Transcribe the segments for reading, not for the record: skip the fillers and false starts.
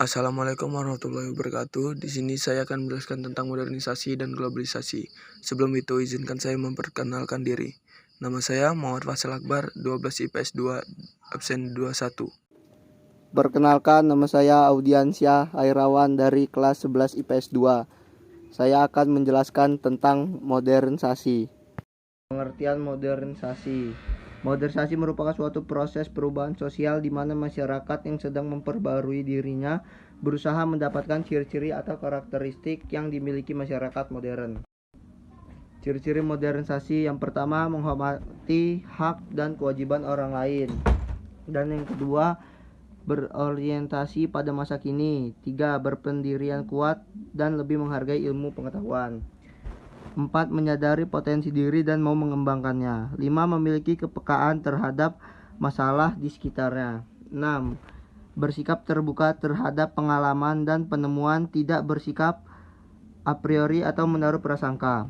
Assalamualaikum warahmatullahi wabarakatuh. Di sini saya akan menjelaskan tentang modernisasi dan globalisasi. Sebelum itu, izinkan saya memperkenalkan diri. Nama saya Muhammad Faisal Akbar, 12 IPS 2, absen 21. Perkenalkan, nama saya Audiansyah Hairawan dari kelas 11 IPS 2. Saya akan menjelaskan tentang modernisasi. Pengertian modernisasi. Modernisasi merupakan suatu proses perubahan sosial di mana masyarakat yang sedang memperbarui dirinya berusaha mendapatkan ciri-ciri atau karakteristik yang dimiliki masyarakat modern. Ciri-ciri modernisasi yang pertama, menghormati hak dan kewajiban orang lain. Dan yang kedua, berorientasi pada masa kini. 3. Berpendirian kuat dan lebih menghargai ilmu pengetahuan. 4. Menyadari potensi diri dan mau mengembangkannya. 5. Memiliki kepekaan terhadap masalah di sekitarnya. 6. Bersikap terbuka terhadap pengalaman dan penemuan, tidak bersikap a priori atau menaruh prasangka.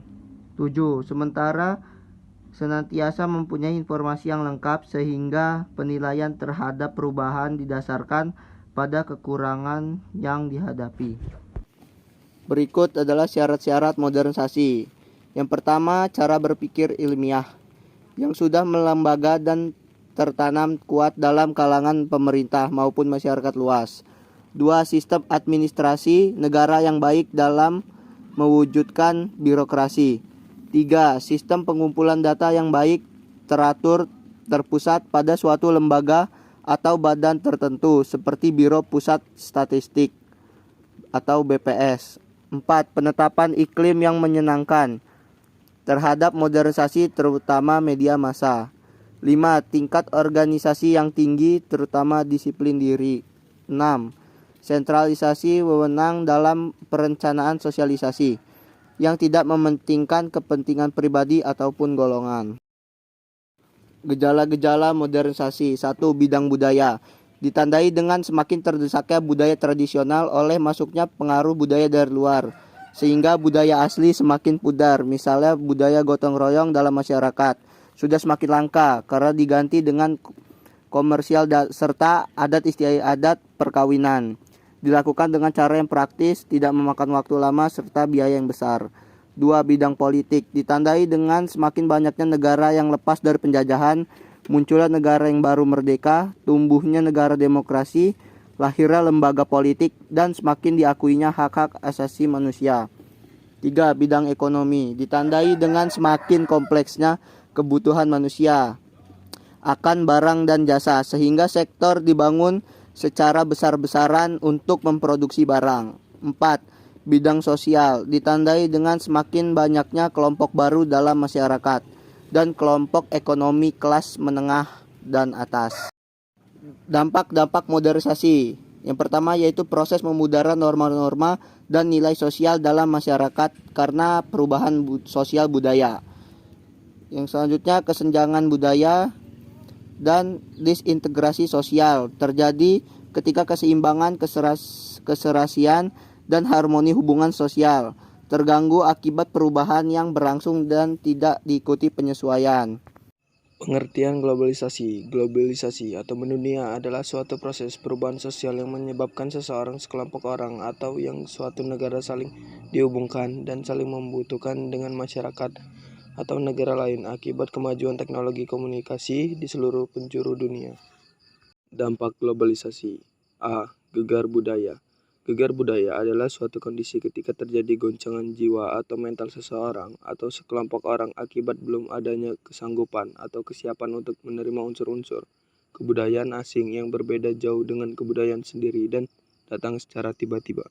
7. Sementara senantiasa mempunyai informasi yang lengkap sehingga penilaian terhadap perubahan didasarkan pada kekurangan yang dihadapi. Berikut adalah syarat-syarat modernisasi. Yang pertama, cara berpikir ilmiah yang sudah melembaga dan tertanam kuat dalam kalangan pemerintah maupun masyarakat luas. 2. Sistem administrasi negara yang baik dalam mewujudkan birokrasi. 3. Sistem pengumpulan data yang baik, teratur, terpusat pada suatu lembaga atau badan tertentu seperti Biro Pusat Statistik atau BPS. 4. Penetapan iklim yang menyenangkan terhadap modernisasi terutama media massa. 5. Tingkat organisasi yang tinggi terutama disiplin diri. 6. Sentralisasi wewenang dalam perencanaan sosialisasi yang tidak mementingkan kepentingan pribadi ataupun golongan. Gejala-gejala modernisasi. 1. Bidang budaya. Ditandai dengan semakin terdesaknya budaya tradisional oleh masuknya pengaruh budaya dari luar, sehingga budaya asli semakin pudar. Misalnya budaya gotong royong dalam masyarakat sudah semakin langka karena diganti dengan komersial serta adat istiadat perkawinan. Dilakukan dengan cara yang praktis, tidak memakan waktu lama serta biaya yang besar. 2. Bidang politik. Ditandai dengan semakin banyaknya negara yang lepas dari penjajahan, munculnya negara yang baru merdeka, tumbuhnya negara demokrasi, lahirnya lembaga politik, dan semakin diakuinya hak-hak asasi manusia. 3. Bidang ekonomi. Ditandai dengan semakin kompleksnya kebutuhan manusia akan barang dan jasa, sehingga sektor dibangun secara besar-besaran untuk memproduksi barang. 4. Bidang sosial. Ditandai dengan semakin banyaknya kelompok baru dalam masyarakat dan kelompok ekonomi kelas menengah dan atas. Dampak-dampak modernisasi. Yang pertama yaitu proses memudarnya norma-norma dan nilai sosial dalam masyarakat karena perubahan sosial budaya. Yang selanjutnya kesenjangan budaya dan disintegrasi sosial terjadi ketika keseimbangan, keserasian, dan harmoni hubungan sosial terganggu akibat perubahan yang berlangsung dan tidak diikuti penyesuaian. Pengertian globalisasi. Globalisasi atau mendunia adalah suatu proses perubahan sosial yang menyebabkan seseorang, sekelompok orang, atau yang suatu negara saling dihubungkan dan saling membutuhkan dengan masyarakat atau negara lain akibat kemajuan teknologi komunikasi di seluruh penjuru dunia. Dampak globalisasi. A. Gegar budaya. Gegar budaya adalah suatu kondisi ketika terjadi goncangan jiwa atau mental seseorang atau sekelompok orang akibat belum adanya kesanggupan atau kesiapan untuk menerima unsur-unsur kebudayaan asing yang berbeda jauh dengan kebudayaan sendiri dan datang secara tiba-tiba.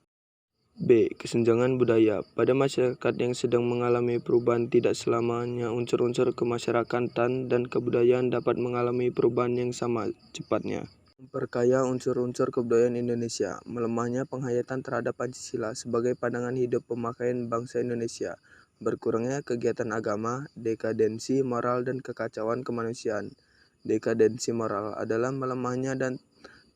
B. Kesenjangan budaya. Pada masyarakat yang sedang mengalami perubahan, tidak selamanya unsur-unsur kemasyarakatan dan kebudayaan dapat mengalami perubahan yang sama cepatnya. Memperkaya unsur-unsur kebudayaan Indonesia. Melemahnya penghayatan terhadap Pancasila sebagai pandangan hidup pemakaian bangsa Indonesia. Berkurangnya kegiatan agama, dekadensi moral dan kekacauan kemanusiaan. Dekadensi moral adalah melemahnya dan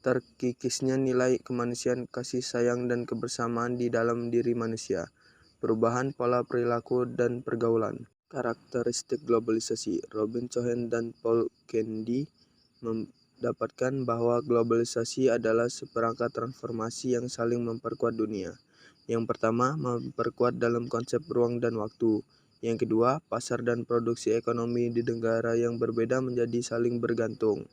terkikisnya nilai kemanusiaan, kasih sayang, dan kebersamaan di dalam diri manusia. Perubahan pola perilaku dan pergaulan. Karakteristik globalisasi. Robin Cohen dan Paul Kendi dapatkan bahwa globalisasi adalah seperangkat transformasi yang saling memperkuat dunia. Yang pertama, memperkuat dalam konsep ruang dan waktu. Yang kedua, pasar dan produksi ekonomi di negara yang berbeda menjadi saling bergantung.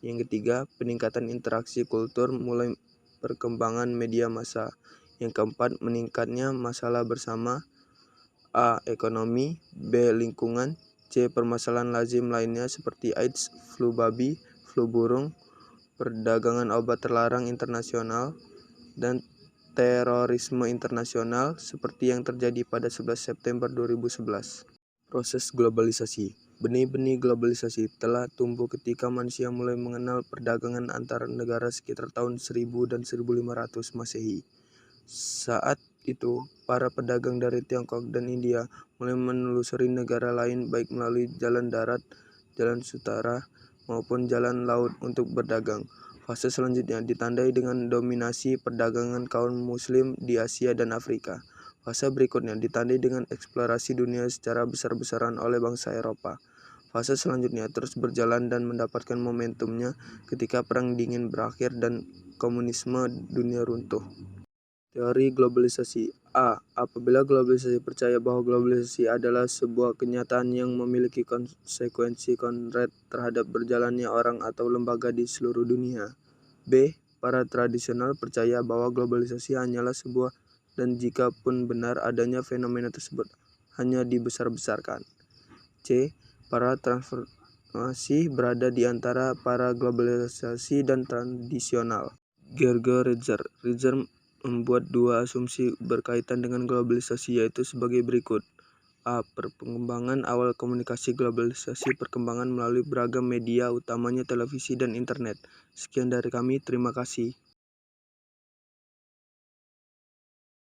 Yang ketiga, peningkatan interaksi kultur mulai perkembangan media massa. Yang keempat, meningkatnya masalah bersama, A. Ekonomi, B. Lingkungan, C. Permasalahan lazim lainnya seperti AIDS, flu babi, flu burung, perdagangan obat terlarang internasional, dan terorisme internasional seperti yang terjadi pada 11 September 2011. Proses globalisasi. Benih-benih globalisasi telah tumbuh ketika manusia mulai mengenal perdagangan antar negara sekitar tahun 1000 dan 1500 Masehi. Saat itu, para pedagang dari Tiongkok dan India mulai menelusuri negara lain baik melalui jalan darat, jalan utara, maupun jalan laut untuk berdagang. Fase selanjutnya ditandai dengan dominasi perdagangan kaum muslim di Asia dan Afrika. Fase berikutnya ditandai dengan eksplorasi dunia secara besar-besaran oleh bangsa Eropa. Fase selanjutnya terus berjalan dan mendapatkan momentumnya ketika Perang Dingin berakhir dan komunisme dunia runtuh. Teori globalisasi. A. Apabila globalisasi percaya bahwa globalisasi adalah sebuah kenyataan yang memiliki konsekuensi konkret terhadap berjalannya orang atau lembaga di seluruh dunia. B. Para tradisional percaya bahwa globalisasi hanyalah sebuah dan jika pun benar adanya fenomena tersebut hanya dibesar-besarkan. C. Para transformasi berada di antara para globalisasi dan tradisional. Gerger Ritzer membuat dua asumsi berkaitan dengan globalisasi yaitu sebagai berikut. A. Perkembangan awal komunikasi globalisasi perkembangan melalui beragam media utamanya televisi dan internet. Sekian dari kami, terima kasih.